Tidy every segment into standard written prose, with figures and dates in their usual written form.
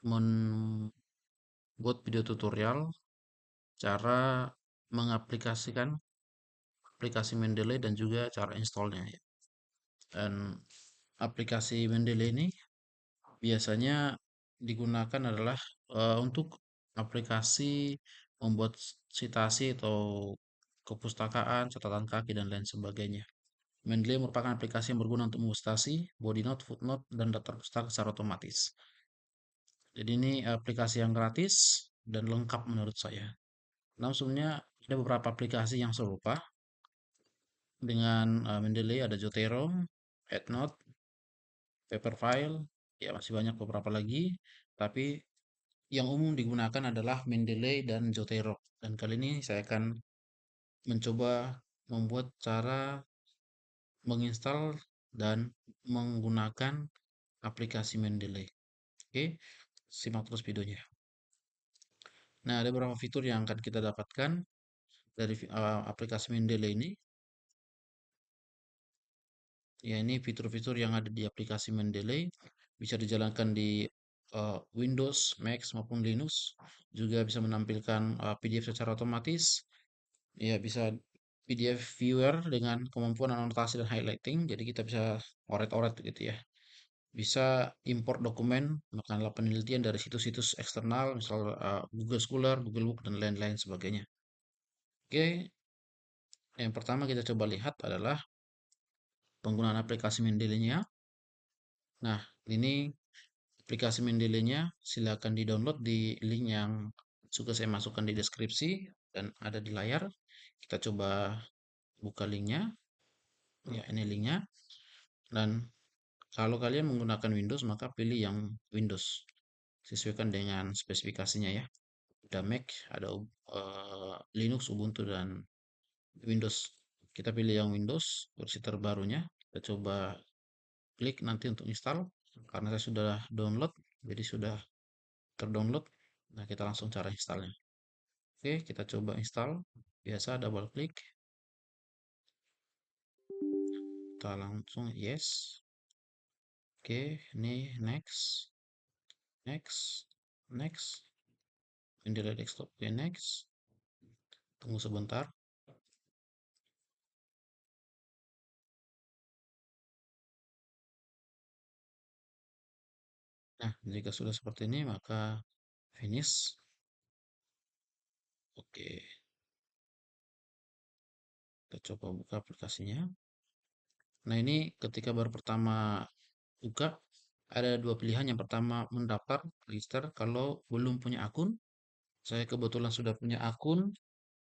membuat video tutorial cara mengaplikasikan aplikasi Mendeley dan juga cara installnya ya. Dan aplikasi Mendeley ini biasanya digunakan adalah untuk aplikasi membuat citasi atau kepustakaan, catatan kaki dan lain sebagainya. Mendeley merupakan aplikasi yang berguna untuk membuat citasi, body note, footnote, dan daftar pustaka secara otomatis. Jadi ini aplikasi yang gratis dan lengkap menurut saya. Namun sebenarnya ada beberapa aplikasi yang serupa dengan Mendeley, ada Zotero, EndNote, Paperfile, ya masih banyak beberapa lagi. Tapi yang umum digunakan adalah Mendeley dan Zotero. Dan kali ini saya akan mencoba membuat cara menginstal dan menggunakan aplikasi Mendeley. Oke, simak terus videonya. Nah, ada beberapa fitur yang akan kita dapatkan dari aplikasi Mendeley ini. Ya, ini fitur-fitur yang ada di aplikasi Mendeley bisa dijalankan di Windows, Mac maupun Linux. Juga bisa menampilkan PDF secara otomatis. Ya, bisa PDF viewer dengan kemampuan anotasi dan highlighting. Jadi kita bisa oret-oret gitu ya. Bisa import dokumen, makalah penelitian dari situs-situs eksternal, misal Google Scholar, Google Book, dan lain-lain sebagainya. Oke, yang pertama kita coba lihat adalah penggunaan aplikasi Mendeley-nya. Nah, ini aplikasi Mendeley-nya silakan di-download di link yang sudah saya masukkan di deskripsi dan ada di layar. Kita coba buka linknya. Ya, ini linknya. Dan kalau kalian menggunakan Windows, maka pilih yang Windows. Sesuaikan dengan spesifikasinya ya. Ada Mac, ada Linux, Ubuntu, dan Windows. Kita pilih yang Windows, versi terbarunya. Kita coba klik nanti untuk install. Karena saya sudah download, jadi sudah terdownload. Nah, kita langsung cara installnya. Oke, kita coba install. Biasa double klik. Kita langsung yes. Oke, ini next. Next. Next. Mendeley desktop. Oke, next. Tunggu sebentar. Nah, jika sudah seperti ini, maka finish. Oke, kita coba buka aplikasinya. Nah, ini ketika baru pertama buka, ada dua pilihan. Yang pertama, mendaftar, register. Kalau belum punya akun, saya kebetulan sudah punya akun,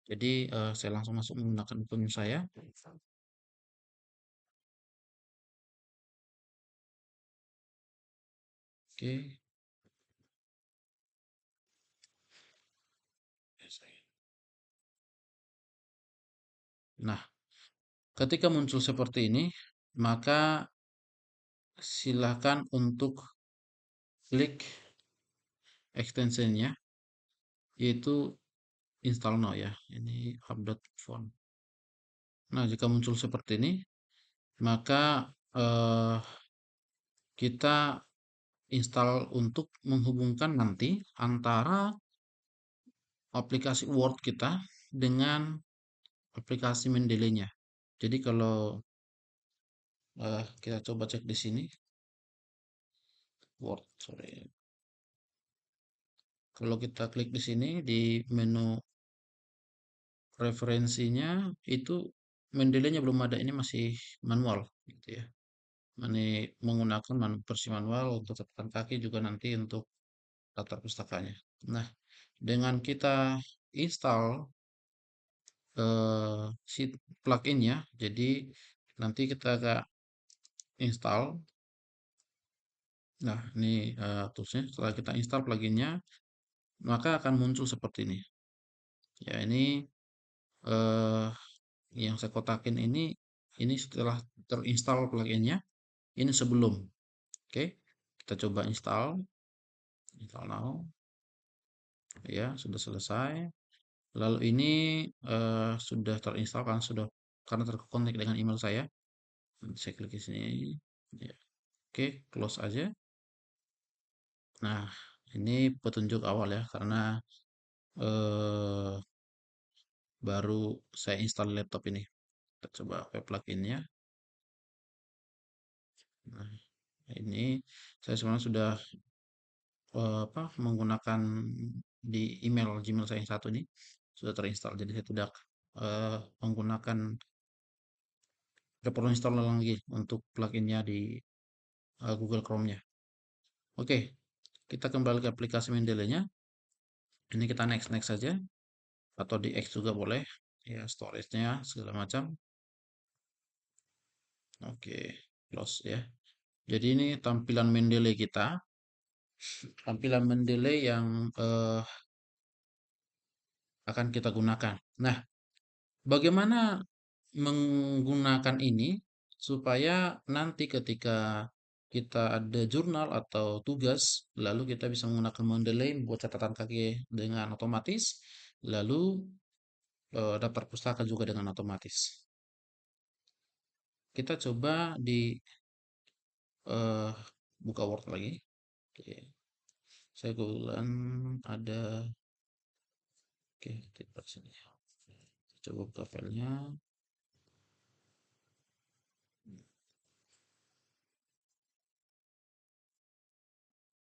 jadi saya langsung masuk menggunakan akun saya. Oke. Nah, ketika muncul seperti ini, maka silakan untuk klik extensionnya, yaitu install now ya. Ini update phone. Nah, jika muncul seperti ini, maka kita install untuk menghubungkan nanti antara aplikasi Word kita dengan aplikasi Mendeley-nya. Jadi kalau kita coba cek di sini, Word, sorry. Kalau kita klik di sini di menu referensinya itu Mendeley-nya belum ada, ini masih manual gitu ya. Ini menggunakan versi manual untuk catatan kaki juga nanti untuk daftar pustakanya. Nah, dengan kita install si plugin-nya, jadi nanti kita agak install. Nah, ini toolsnya. Setelah kita install pluginnya, maka akan muncul seperti ini. Ya, ini eh, yang saya kotakin ini setelah terinstall pluginnya. Ini sebelum. Oke, kita coba install. Install now. Ya, sudah selesai. Lalu ini sudah terinstall karena terkonek dengan email saya. Saya klik di sini. Ya. Oke, close aja. Nah, Ini petunjuk awal ya, karena eh, baru saya install laptop ini. Kita coba web pluginnya. Nah, ini saya sebenarnya sudah menggunakan di email Gmail saya yang satu ini sudah terinstall. Jadi saya tidak menggunakan, tidak perlu install lagi untuk pluginnya di Google Chrome-nya. Oke, kita kembali ke aplikasi Mendeley-nya. Ini kita next next saja atau di X juga boleh. Ya, storage-nya segala macam. Oke, close ya. Jadi ini tampilan Mendeley kita. Tampilan Mendeley yang akan kita gunakan. Nah, bagaimana menggunakan ini supaya nanti ketika kita ada jurnal atau tugas, lalu kita bisa menggunakan Mendeley buat catatan kaki dengan otomatis, lalu daftar pustaka juga dengan otomatis. Kita coba di eh, buka Word lagi. Oke, saya kebetulan ada. Oke, di sini. Coba buka filenya.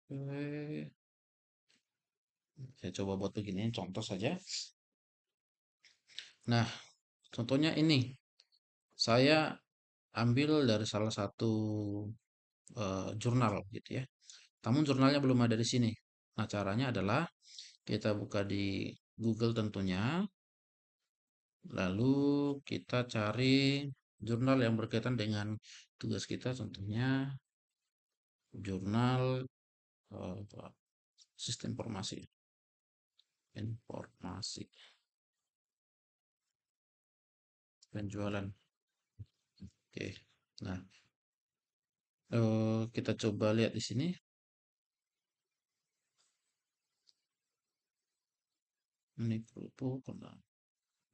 Oke, saya coba buat begini, contoh saja. Nah, contohnya ini. Saya ambil dari salah satu jurnal gitu ya. Namun jurnalnya belum ada di sini. Nah, caranya adalah kita buka di Google tentunya, lalu kita cari jurnal yang berkaitan dengan tugas kita, contohnya jurnal sistem informasi penjualan. Oke, nah kita coba lihat di sini. Ini kerupuk.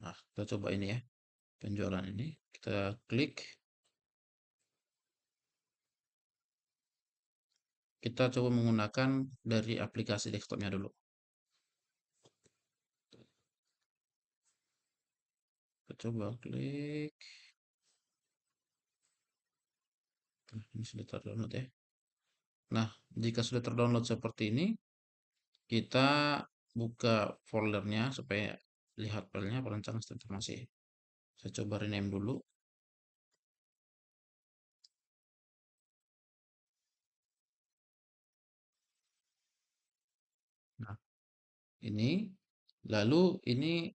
Nah, kita coba ini ya, penjualan ini. Kita klik. Kita coba menggunakan dari aplikasi desktopnya dulu. Kita coba klik. Nah, ini sudah terdownload ya. Nah, jika sudah terdownload seperti ini, kita buka foldernya supaya lihat filenya perancang sistem informasi. Saya coba rename dulu. Nah, ini. Lalu ini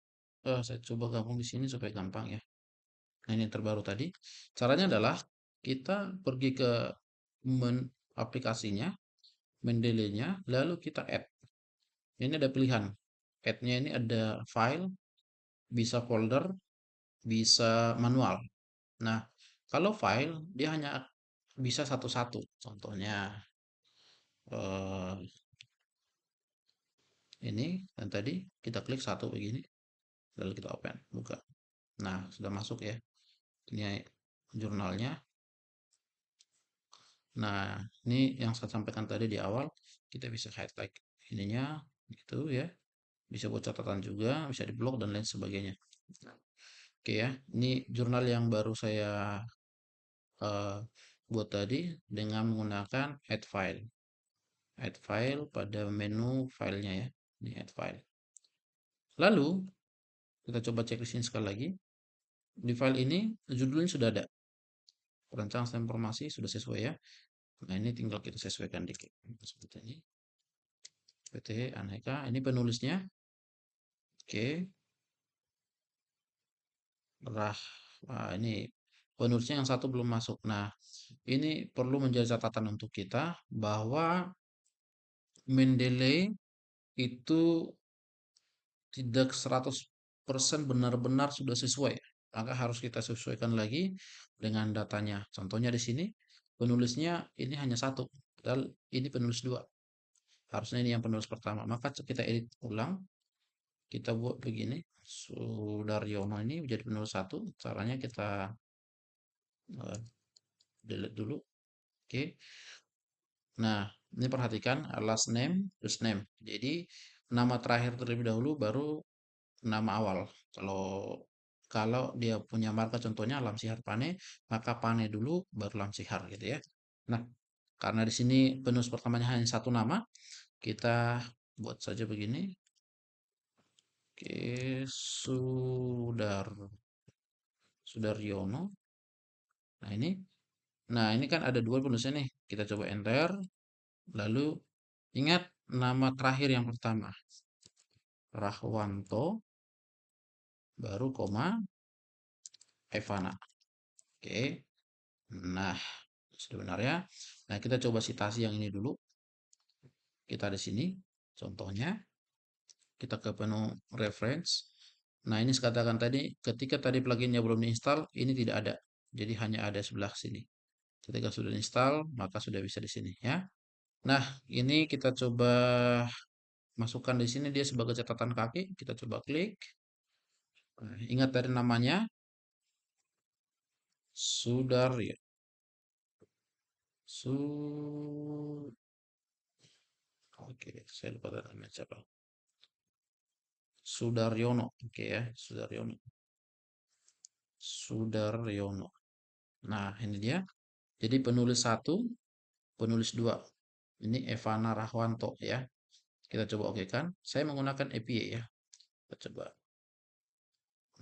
saya coba gabung di sini supaya gampang ya. Nah, ini yang terbaru tadi. Caranya adalah kita pergi ke aplikasinya, Mendeley-nya, lalu kita add. Ini ada pilihan. Add-nya ini ada file, bisa folder, bisa manual. Nah, kalau file dia hanya bisa satu-satu. Contohnya eh, ini dan tadi kita klik satu begini, lalu kita open, buka. Nah, sudah masuk ya. Ini jurnalnya. Nah, ini yang saya sampaikan tadi di awal, kita bisa highlight ininya gitu ya. Bisa buat catatan juga, bisa di-blok dan lain sebagainya. Oke ya, ini jurnal yang baru saya eh, buat tadi dengan menggunakan add file. Add file pada menu filenya ya. Ini add file. Lalu kita coba cek di sini sekali lagi. Di file ini judulnya sudah ada. Perancangan informasi sudah sesuai ya. Nah, ini tinggal kita sesuaikan dikit. Seperti ini. PT Aneka. Ini penulisnya. Oke. Rah. Wah, ini penulisnya yang satu belum masuk. Nah, ini perlu menjadi catatan untuk kita bahwa Mendeley itu tidak 100% benar-benar sudah sesuai. Maka harus kita sesuaikan lagi dengan datanya. Contohnya di sini penulisnya ini hanya satu, padahal ini penulis dua. Harusnya ini yang penulis pertama. Maka kita edit ulang. Kita buat begini. Sudaryono ini menjadi penulis satu. Caranya kita delete dulu. Oke. Nah, Ini perhatikan last name, first name. Jadi nama terakhir terlebih dahulu baru nama awal. Kalau kalau dia punya marka contohnya Lamsihar Pane, maka Pane dulu baru Lamsihar gitu ya. Nah, karena di sini penulis pertamanya hanya satu nama, kita buat saja begini. Oke, Sudaryono. Nah, ini kan ada dua penulisnya nih. Kita coba enter. Lalu ingat nama terakhir yang pertama, Rahwanto, baru koma Evana. Oke. Nah, sebenarnya. Nah, kita coba citasi yang ini dulu. Kita di sini. Contohnya, kita ke menu reference. Nah, ini katakan tadi, ketika tadi pluginnya belum diinstal, ini tidak ada. Jadi hanya ada sebelah sini. Ketika sudah install, maka sudah bisa di sini ya. Nah, ini kita coba masukkan di sini dia sebagai catatan kaki. Kita coba klik. Nah, ingat dari namanya Sudaryo. Su Oke, saya lupa tadi namanya siapa. Sudaryono. Oke ya, Sudaryono. Sudaryono. Nah, ini dia. Jadi penulis satu, penulis dua. Ini Evana Rahwanto ya. Kita coba oke kan. Saya menggunakan API ya. Kita coba.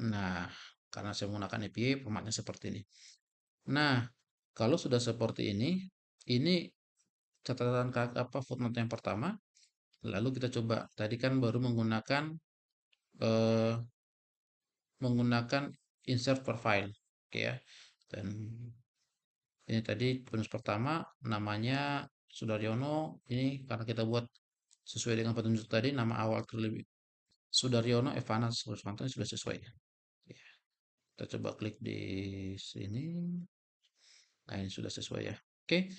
Nah, karena saya menggunakan API, formatnya seperti ini. Nah, kalau sudah seperti ini catatan apa footnote yang pertama. Lalu kita coba. Tadi kan baru eh, menggunakan insert per file, oke ya. Dan ini tadi penulis pertama namanya Sudaryono. Ini karena kita buat sesuai dengan petunjuk tadi nama awal terlebih Sudaryono Evana Suryanto sudah sesuai. Ya, kita coba klik di sini. Nah, ini sudah sesuai ya. Oke.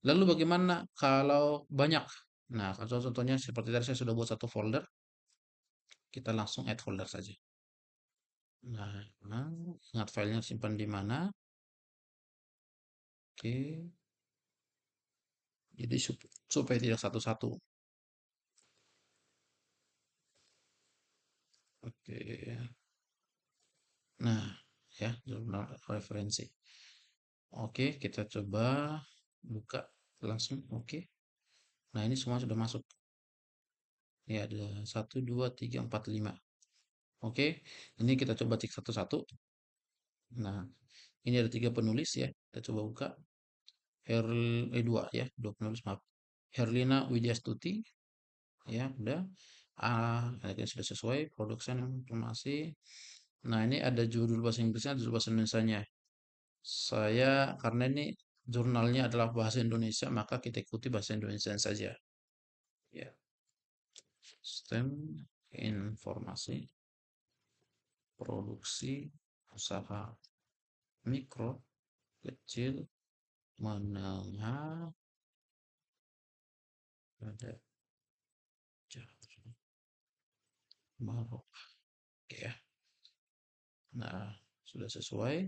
Lalu bagaimana kalau banyak? Nah, kalau contohnya seperti tadi saya sudah buat satu folder, kita langsung add folder saja. Nah, ingat filenya simpan di mana? Oke. Jadi supaya tidak satu-satu. Oke. Nah, ya, jurnal referensi. Oke, kita coba buka langsung. Oke. Nah, ini semua sudah masuk. Ya, ada 1, 2, 3, 4, 5. Oke, ini kita coba cek satu-satu. Nah, ini ada 3 penulis ya. Kita coba buka. Dua ya, 2 penulis maaf. Herlina Widyastuti, ya udah. Ini sudah sesuai. Production informasi. Nah, ini ada judul bahasa Inggrisnya, judul bahasa Indonesianya. Karena ini jurnalnya adalah bahasa Indonesia, maka kita ikuti bahasa Indonesia saja. Ya, sistem informasi produksi usaha mikro, kecil, menengah, ada baru. Oke ya. Nah, sudah sesuai.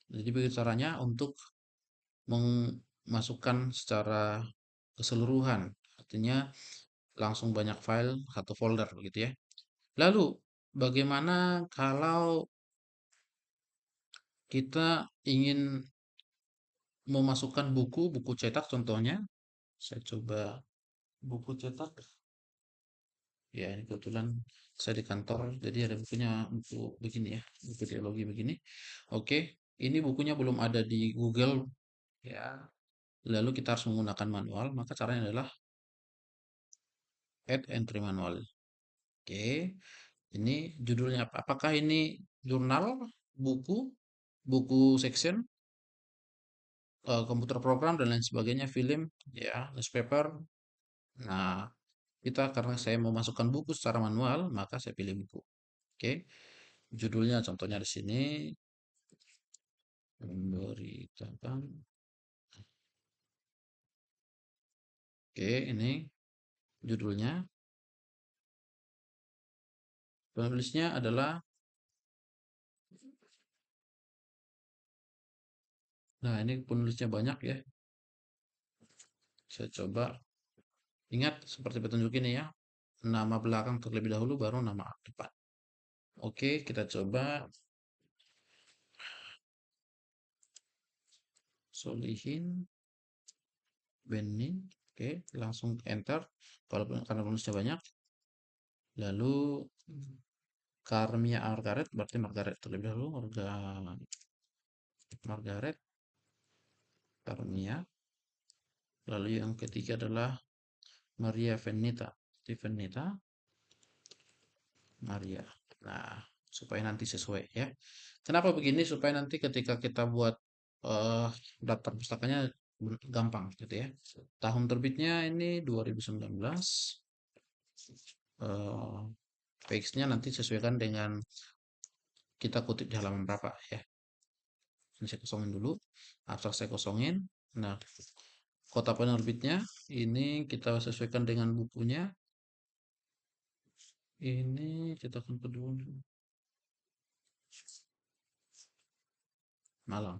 Jadi begitu caranya untuk memasukkan secara keseluruhan. Artinya langsung banyak file satu folder begitu ya. Lalu bagaimana kalau kita ingin memasukkan buku cetak contohnya? Saya coba buku cetak. Ya, ini kebetulan saya di kantor, jadi ada buku begini ya, buku teologi begini. Oke, ini bukunya belum ada di Google ya. Lalu kita harus menggunakan manual, maka caranya adalah add entry manual. Oke, ini judulnya apa? Apakah ini jurnal, buku, buku section, komputer program dan lain sebagainya, film, ya, newspaper. Nah, kita karena saya mau masukkan buku secara manual, maka saya pilih buku. Oke, judulnya contohnya di sini memberitakan. Oke, ini judulnya. Penulisnya adalah, nah ini penulisnya banyak ya. Saya coba ingat seperti petunjuk ini ya. Nama belakang terlebih dahulu baru nama depan. Oke, kita coba Solihin Benin. Oke, langsung enter. Kalau karena penulisnya banyak. Lalu Karmia Margaret, berarti Margaret terlebih dahulu. Margaret Karmia. Lalu yang ketiga adalah Maria Venita. Di Venita, Maria. Nah, supaya nanti sesuai ya. Kenapa begini? Supaya nanti ketika kita buat daftar pustakanya gampang gitu ya. Tahun terbitnya ini 2019. Eh, Page-nya nanti sesuaikan dengan kita kutip di halaman berapa ya. Ini saya kosongin dulu. Abstrak saya kosongin. Nah, kota penerbitnya ini kita sesuaikan dengan bukunya. Ini cetakan kedua Malang.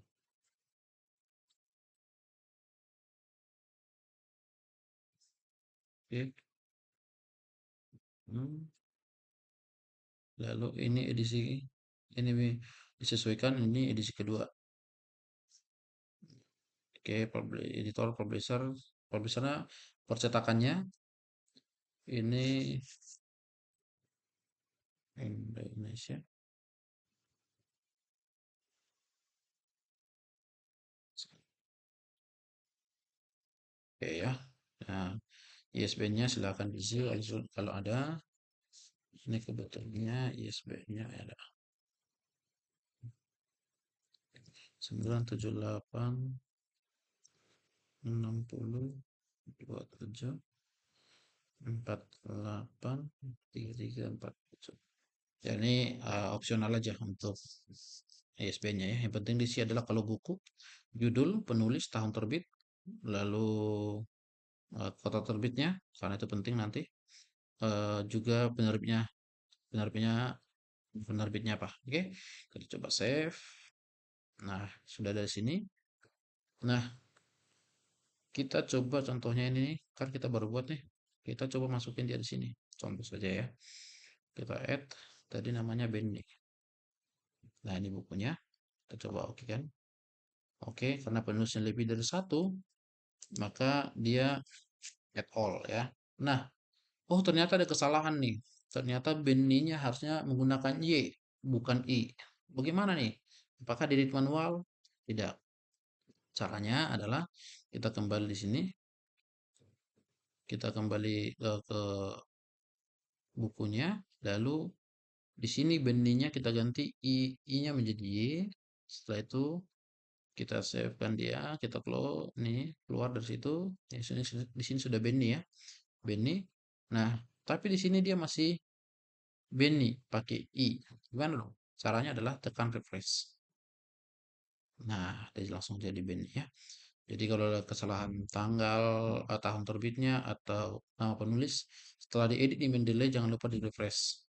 Oke. Hmm. Lalu ini edisi ini disesuaikan ini edisi kedua. Oke, editor, publishernya percetakannya ini Indonesia. Oke ya. Nah, ISBN-nya silakan isi kalau ada. Ini kebetulannya ISBN-nya ada 978 60 27 48 33 47. Ya ini opsional aja untuk ISBN-nya ya. Yang penting di sini adalah kalau buku, judul, penulis, tahun terbit, lalu kota terbitnya, karena itu penting nanti. Juga penerbitnya, penerbitnya, penerbitnya apa? Oke, kita coba save. Nah, sudah ada di sini. Nah, kita coba contohnya ini nih, kan kita baru buat nih. Kita coba masukin dia di sini. Contoh saja ya. Kita add, tadi namanya Benny. Nah, ini bukunya. Kita coba oke kan. Oke, karena penulisnya lebih dari satu, maka dia add all ya. Nah, oh ternyata ada kesalahan nih. Ternyata Benny-nya harusnya menggunakan Y, bukan I. Bagaimana nih? Apakah di edit manual? Tidak. Caranya adalah kita kembali di sini, kita kembali ke bukunya, lalu di sini bendinya kita ganti i-nya menjadi y. Setelah itu kita save kan dia, kita close nih, keluar dari situ. Di sini sudah bendi ya, bendi. Nah, tapi di sini dia masih bendi pakai i. Gimana loh? Caranya adalah tekan refresh. Nah, dia langsung jadi bendi ya. Jadi kalau ada kesalahan tanggal, tahun terbitnya atau nama penulis, setelah diedit di Mendeley jangan lupa di refresh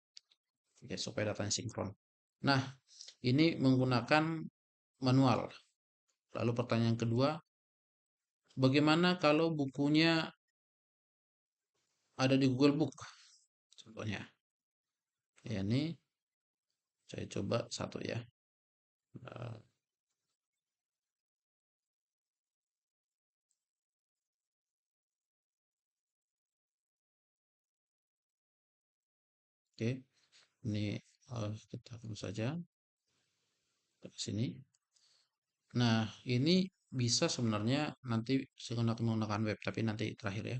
ya supaya datanya sinkron. Nah, ini menggunakan manual. Lalu pertanyaan kedua, bagaimana kalau bukunya ada di Google Book? Contohnya, ya ini saya coba satu ya. Eh, Oke, ini kita hapus saja ke sini. Nah, ini bisa sebenarnya nanti menggunakan web, tapi nanti terakhir ya.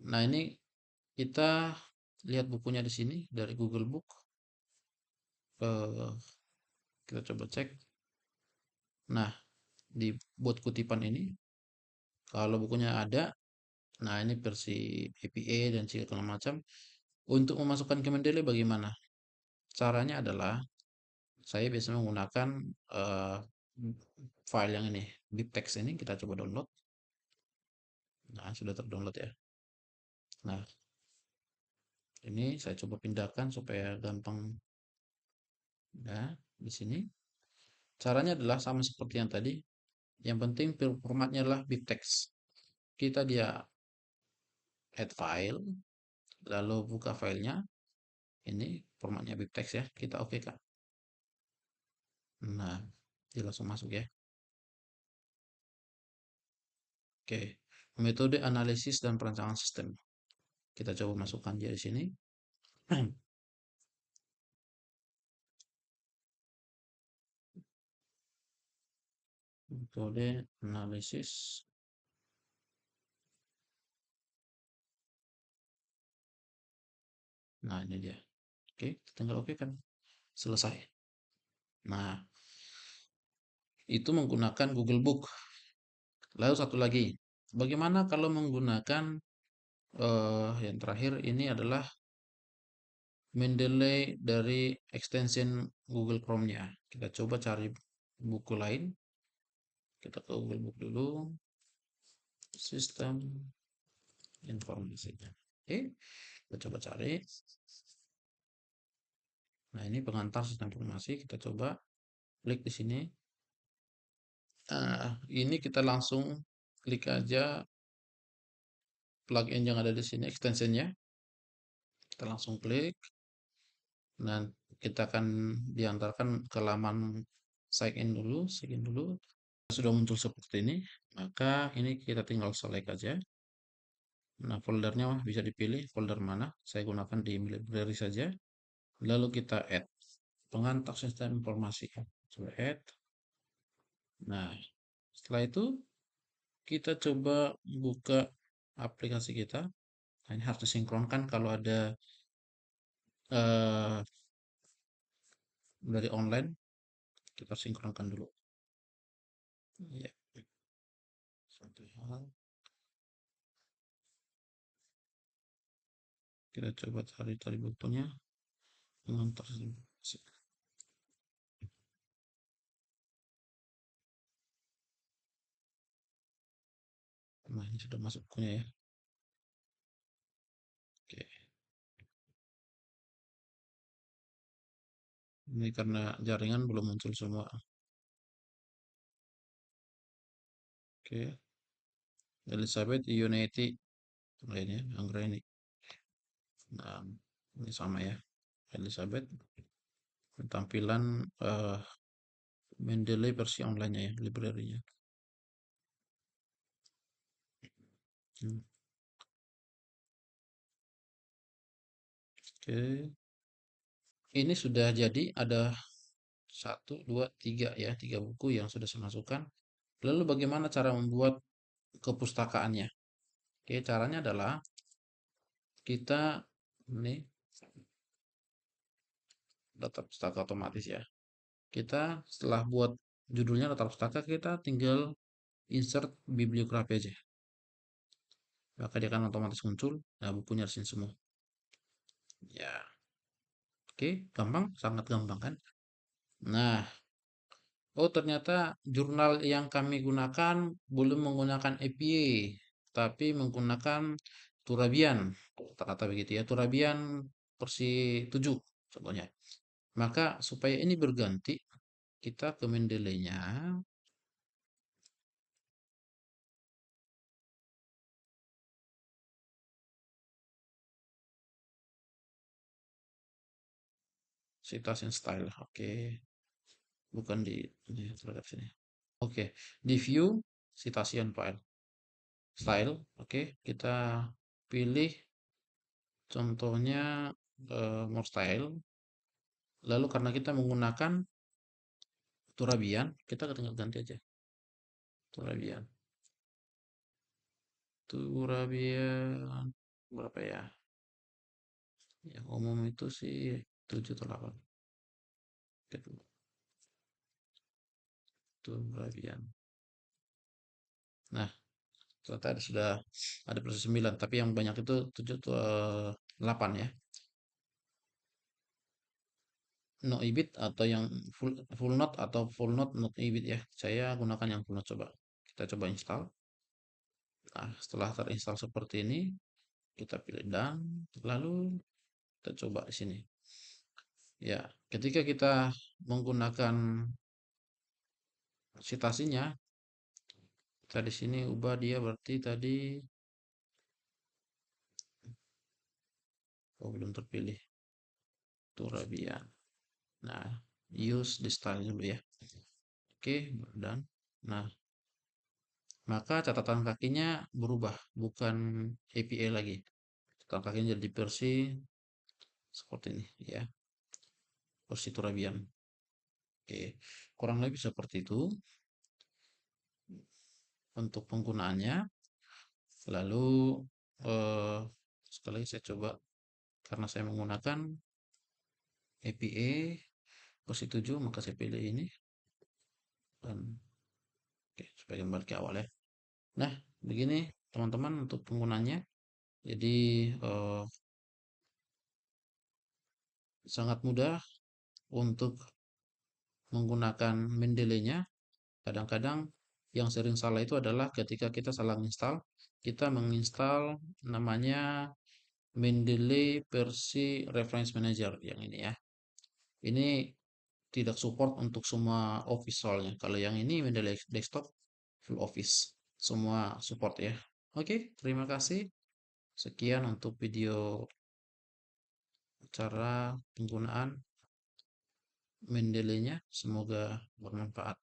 Nah, ini kita lihat bukunya di sini dari Google Book. Eh, kita coba cek. Nah, di buat kutipan ini, kalau bukunya ada, nah ini versi APA dan segala macam. Untuk memasukkan ke Mendeley bagaimana? Caranya adalah saya biasanya menggunakan eh, file yang ini, BibTeX ini kita coba download. Nah, sudah terdownload ya. Nah, ini saya coba pindahkan supaya gampang. Nah, di sini caranya adalah sama seperti yang tadi. Yang penting formatnya adalah BibTeX. kita dia add file, lalu buka filenya. Ini formatnya bibtex ya, kita oke kan. Nah, dia langsung masuk ya. Oke, metode analisis dan perancangan sistem. Kita coba masukkan dia di sini. Metode analisis. Nah, ini dia. Oke, tinggal oke kan. Selesai. Nah, itu menggunakan Google Book. Lalu satu lagi, bagaimana kalau menggunakan yang terakhir ini adalah Mendeley dari extension Google Chrome-nya. Kita coba cari buku lain. Kita ke Google Book dulu. Sistem informasinya. Oke, kita coba cari. Nah, ini pengantar sistem informasi. Kita coba klik di sini. Ini kita langsung klik aja plugin yang ada di sini, extensionnya. Kita langsung klik. Dan kita akan diantarkan ke laman sign in dulu. Sudah muncul seperti ini, maka ini kita tinggal select aja. Nah, foldernya bisa dipilih folder mana. Saya gunakan di library saja. Lalu kita add pengantar sistem informasi. Coba add. Nah, setelah itu kita coba buka aplikasi kita. Nah, ini harus disinkronkan kalau ada eh, dari online. Kita sinkronkan dulu. Ya, satu hal. Kita coba cari tadi bukunya. Pengantar sistem informasi. Nah, ini sudah masuk bukunya ya. Oke. Ini karena jaringan belum muncul semua. Oke. Elizabeth Unity. Lainnya, Anggra ini. Nah, ini sama ya. Elizabeth. Tampilan Mendeley versi online ya, library-nya. Hmm. Oke. Ini sudah jadi ada satu, dua, tiga ya, tiga buku yang sudah saya masukkan. Lalu bagaimana cara membuat kepustakaannya? Oke, caranya adalah kita ini daftar pustaka otomatis ya. Kita setelah buat judulnya daftar pustaka, kita tinggal insert bibliografi aja. Maka dia akan otomatis muncul. Nah, bukunya di sini semua. Ya, oke, gampang, sangat gampang kan? Nah, oh ternyata jurnal yang kami gunakan belum menggunakan APA, tapi menggunakan Turabian. Kata-kata begitu ya, Turabian versi 7 contohnya. Maka supaya ini berganti, kita ke Mendeley-nya, citation style. Oke, bukan di terhadap sini. Oke, di view citation file style. Oke, kita pilih contohnya more style. Lalu karena kita menggunakan Turabian, kita tinggal ganti aja. Turabian. Turabian berapa ya? Yang umum itu sih 7 atau 8. Turabian. Nah, ternyata sudah ada proses 9, tapi yang banyak itu 7 atau 8 ya. No ibit atau yang full note atau full note not ibit ya. Saya gunakan yang full note coba. Kita coba install. Nah, setelah terinstall seperti ini, kita pilih done, lalu kita coba di sini. Ya, ketika kita menggunakan citasinya, Kita di sini ubah dia berarti tadi, oh belum terpilih, Turabian. Nah, use the style dulu ya. Oke, dan nah, maka catatan kakinya berubah, bukan APA lagi. Catatan kakinya jadi versi seperti ini ya, versi Turabian. Oke, kurang lebih seperti itu untuk penggunaannya. Lalu eh, sekali lagi saya coba karena saya menggunakan APA versi 7, maka saya pilih ini dan oke, supaya kembali ke awal ya. Nah, begini teman-teman untuk penggunanya. Jadi sangat mudah untuk menggunakan Mendeley-nya. Kadang-kadang yang sering salah itu adalah ketika kita salah install, kita menginstal namanya Mendeley versi Reference Manager yang ini ya. Ini tidak support untuk semua Office soalnya. Kalau yang ini Mendeley Desktop full Office, semua support ya. Oke, terima kasih. Sekian untuk video cara penggunaan Mendeley-nya. Semoga bermanfaat.